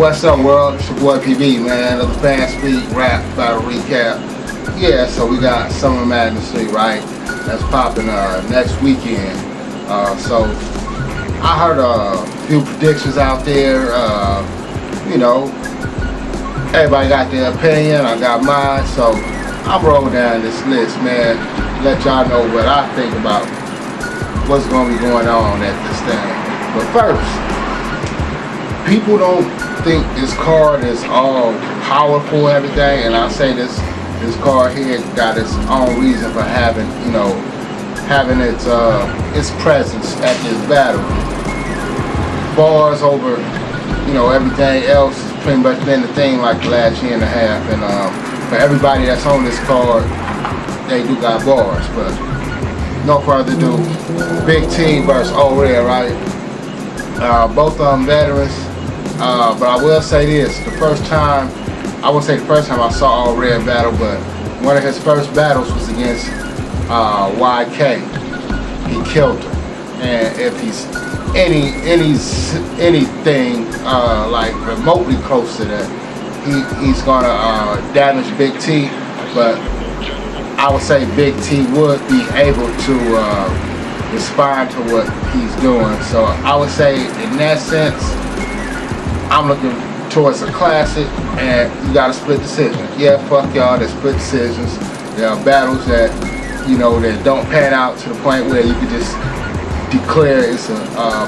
What's up, world? It's your boy PB, man, of the FanSpeak rap battle recap. Yeah, so we got Summer Madness 3, right? That's popping next weekend. So I heard a few predictions out there. You know, everybody got their opinion. I got mine. So I'm rolling down this list, man. Let y'all know what I think about what's going to be going on at this thing. But first, people don't think this card is all powerful and everything, and I say this card here got its own reason for having, you know, having its presence at this battle. Bars over, you know, everything else has pretty much been the thing like the last year and a half, and for everybody that's on this card, they do got bars. But no further ado, Big T versus Old Red, right? Both of them veterans. But I will say this, the first time, I won't say the first time I saw All Red battle, but one of his first battles was against YK. He killed him. And if he's anything like remotely close to that, he's gonna damage Big T. But I would say Big T would be able to respond to what he's doing. So I would say in that sense, I'm looking towards a classic, and you got a split decision. Yeah, fuck y'all, there's split decisions. There are battles that, you know, that don't pan out to the point where you could just declare it's a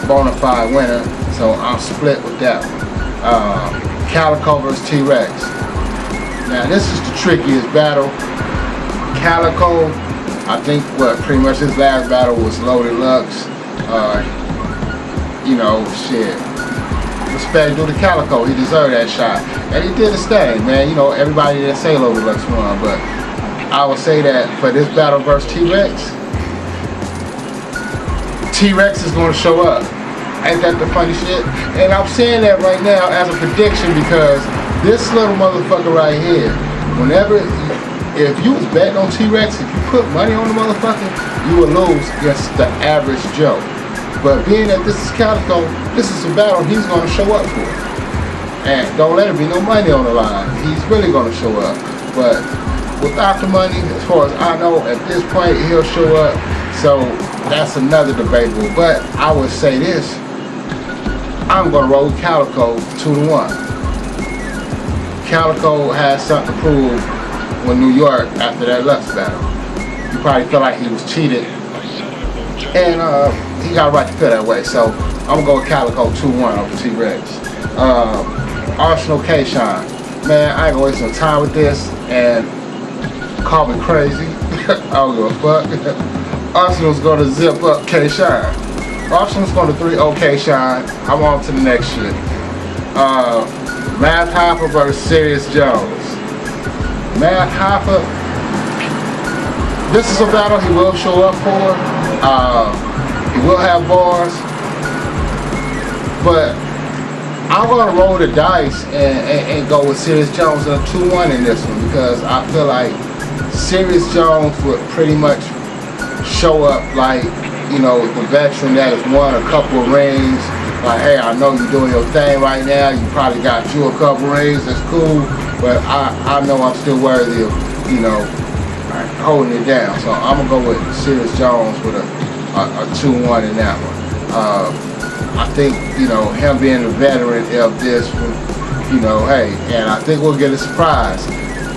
bona fide winner. So I'm split with that one. Calico versus T-Rex. Now this is the trickiest battle. Calico, I think pretty much his last battle was Loaded Lux. You know, shit. Respect due to Calico, he deserved that shot. And he did his thing, man. You know, everybody didn't say Loaded Lux won, but I would say that for this battle versus T-Rex, T-Rex is going to show up. Ain't that the funny shit? And I'm saying that right now as a prediction because this little motherfucker right here, if you was betting on T-Rex, if you put money on the motherfucker, you would lose against the average Joe. But being that this is Calico, this is a battle he's going to show up for. And don't let it be no money on the line. He's really going to show up. But without the money, as far as I know, at this point, he'll show up. So that's another debatable. But I would say this. I'm going to roll Calico 2-1. Calico has something to prove with New York after that Lux battle. You probably feel like he was cheated. And he got a right to feel that way. So I'm going to go with Calico 2-1 over T-Rex. Arsonal K-Shine. Man, I ain't going to waste no time with this. And call me crazy. I don't give a fuck. Arsenal's going to zip up K-Shine. Arsenal's going to 3-0 K-Shine. I'm on to the next shit. Math Hoffa versus Serious Jones. Math Hoffa, this is a battle he will show up for. He will have bars, but I'm gonna roll the dice and go with Serious Jones in a 2-1 in this one because I feel like Serious Jones would pretty much show up like, you know, the veteran that has won a couple of rings. Like, hey, I know you're doing your thing right now. You probably got you a couple rings. That's cool. But I know I'm still worthy of, you know, holding it down. So I'm going to go with Serious Jones with a 2-1 in that one. I think, you know, him being a veteran of this, you know, hey, and I think we'll get a surprise.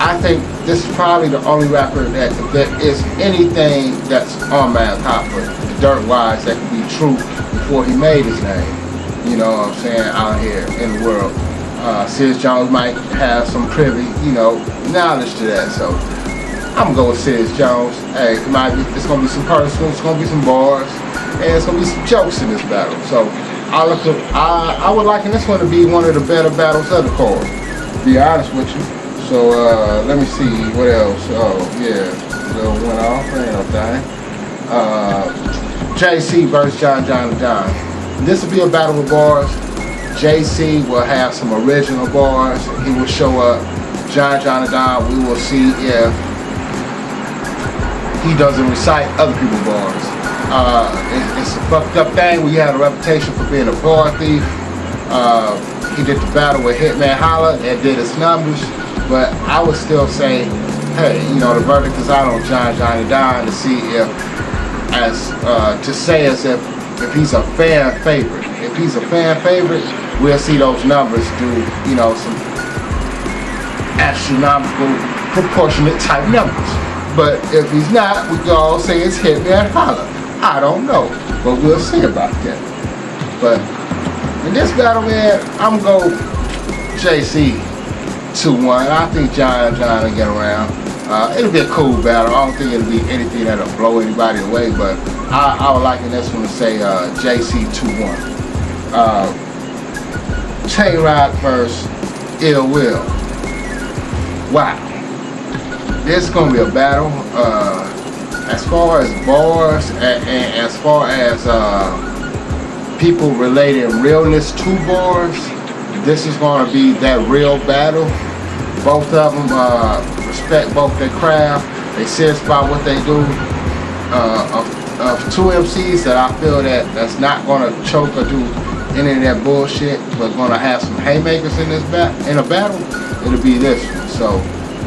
I think this is probably the only rapper that if there is anything that's on Math Hoffa, dirt-wise, that could be true before he made his name. You know what I'm saying, out here in the world. Serious Jones might have some privy, you know, knowledge to that. So I'm gonna go with Serious Jones. Hey, it's gonna be some personal, it's gonna be some bars, and it's gonna be some jokes in this battle. So I would liken this one to be one of the better battles of the card, to be honest with you. So let me see what else. Oh yeah, little went off, ain't no thing. JC versus Jon Jon Da Don. This will be a battle of bars. JC will have some original bars. He will show up. Jon Jon Da Don, we will see if he doesn't recite other people's bars. It's a fucked up thing when you have a reputation for being a bar thief. he did the battle with Hitman Holla and did his numbers, but I would still say, hey, you know, the verdict is out on Jon Jon Da Don to see if, as if he's a fan favorite. If he's a fan favorite, we'll see those numbers do, you know, some astronomical, proportionate type numbers. But if he's not, we can all say it's Hitman Holla. I don't know, but we'll see about that. But in this battle, man, I'm going to go JC 2-1. I think Jon Jon will get around. It'll be a cool battle. I don't think it'll be anything that'll blow anybody away, but I would like in this one to say JC 2-1. Tay Roc versus Ill Will. Wow. This is going to be a battle. As far as bars and as far as people relating realness to bars, this is going to be that real battle. Both of them respect both their craft. They serious about what they do. Of two MCs that I feel that's not going to choke or do any of that bullshit, but going to have some haymakers in a battle, it'll be this one. So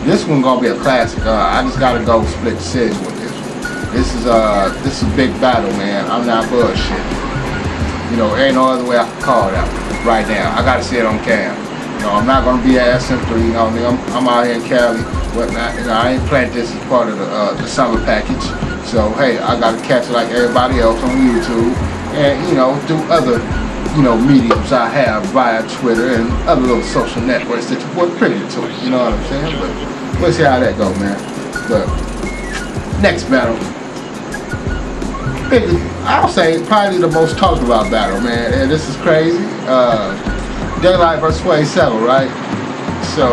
this one gonna be a classic. I just gotta go split decision with this one. This is a big battle, man. I'm not bullshit. You know, ain't no other way I can call that one right now. I gotta see it on cam. You know, I'm not gonna be at SM3. You know, I'm out here in Cali, whatnot. You know, I ain't planned this as part of the summer package. So hey, I gotta catch it like everybody else on YouTube, and you know, do other, you know, mediums I have via Twitter and other little social networks that you boy privy to. You know what I'm saying? But we'll see how that go, man. But next battle, I'll say probably the most talked about battle, man. And this is crazy. Daylyt versus Swave, Sevah, right? So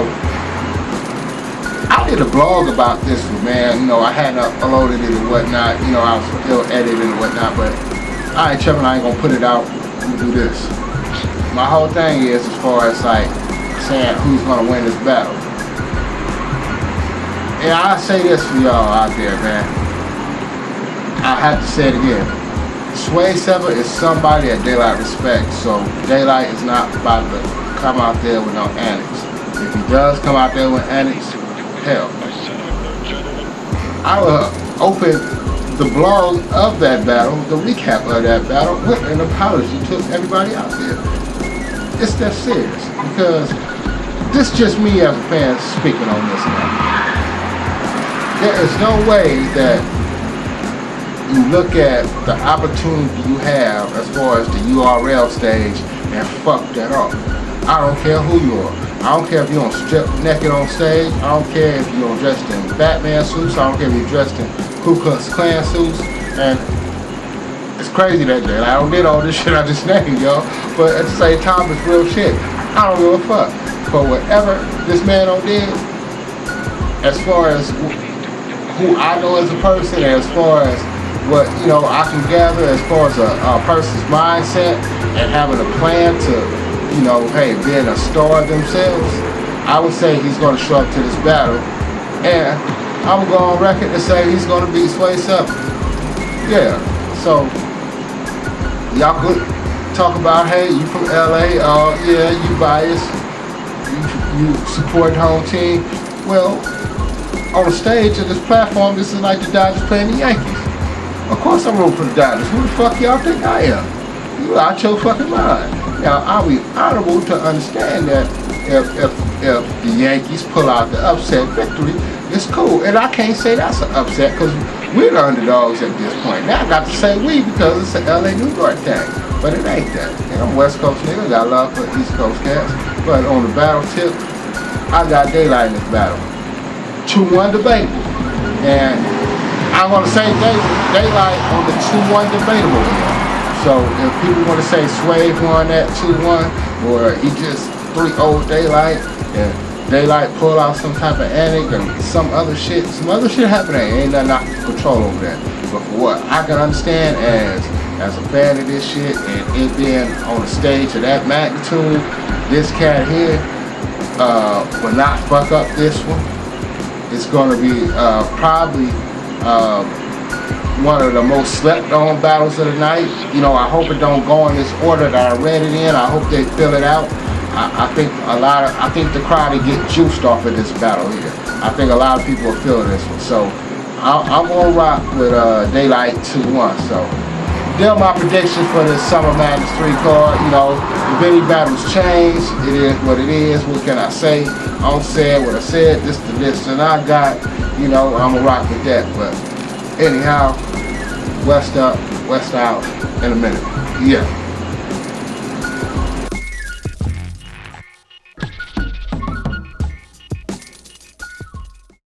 I did a blog about this one, man. You know, I hadn't uploaded it and whatnot. You know, I was still editing and whatnot, but I ain't tripping. I ain't gonna put it out. I'm gonna do this. My whole thing is as far as like saying who's gonna win this battle. And I say this for y'all out there, man. I have to say it again. Swave Sevah is somebody that Daylyt respects, so Daylyt is not about to come out there with no annex. If he does come out there with annex, hell, I will open the blog of that battle, the recap of that battle, with an apology to everybody out there. It's that serious, because this is just me as a fan speaking on this now. There is no way that you look at the opportunity you have as far as the URL stage and fuck that up. I don't care who you are. I don't care if you're on strip naked on stage. I don't care if you're dressed in Batman suits. I don't care if you're dressed in Ku Klux Klan suits. And it's crazy that day. I don't did all this shit I just named, y'all. But at the same time, it's real shit. I don't give a fuck. For whatever this man did, as far as who I know as a person, as far as what, you know, I can gather as far as a person's mindset and having a plan to, you know, hey, being a star themselves, I would say he's going to show up to this battle. And I'm going on record to say he's going to beat Swave Sevah. Yeah, so y'all could talk about, hey, you from LA, yeah, you biased, you support home team. Well, on the stage of this platform, this is like the Dodgers playing the Yankees. Of course I'm rooting for the Dodgers. Who the fuck y'all think I am? You out your fucking mind. Now, I'll be honorable to understand that if the Yankees pull out the upset victory, it's cool. And I can't say that's an upset because we're the underdogs at this point. Now I got to say we because it's an LA New York thing. But it ain't that. And I'm West Coast nigga, got love for East Coast cats. But on the battle tip, I got Daylyt in this battle. 2-1 debatable. And I'm going to say Daylyt on the 2-1 debatable here. So if people want to say Swave won that 2-1, or he just 3-0 Daylyt, and Daylyt pull out some type of antic and some other shit happening, ain't nothing I can control over that. But for what I can understand as a fan of this shit, and it being on a stage of that magnitude, this cat here will not fuck up this one. It's going to be probably one of the most slept on battles of the night. You know, I hope it don't go in this order that I read it in. I hope they fill it out. I think the crowd will get juiced off of this battle here. I think a lot of people will feel this one. So I'm gonna rock with Daylyt 2-1. So they're my predictions for the Summer Madness 3 card. You know, if any battles change, it is what it is. What can I say? I don't say what I said. This is the list that I got. You know, I'm gonna rock with that. But anyhow, West up, West out in a minute. Yeah.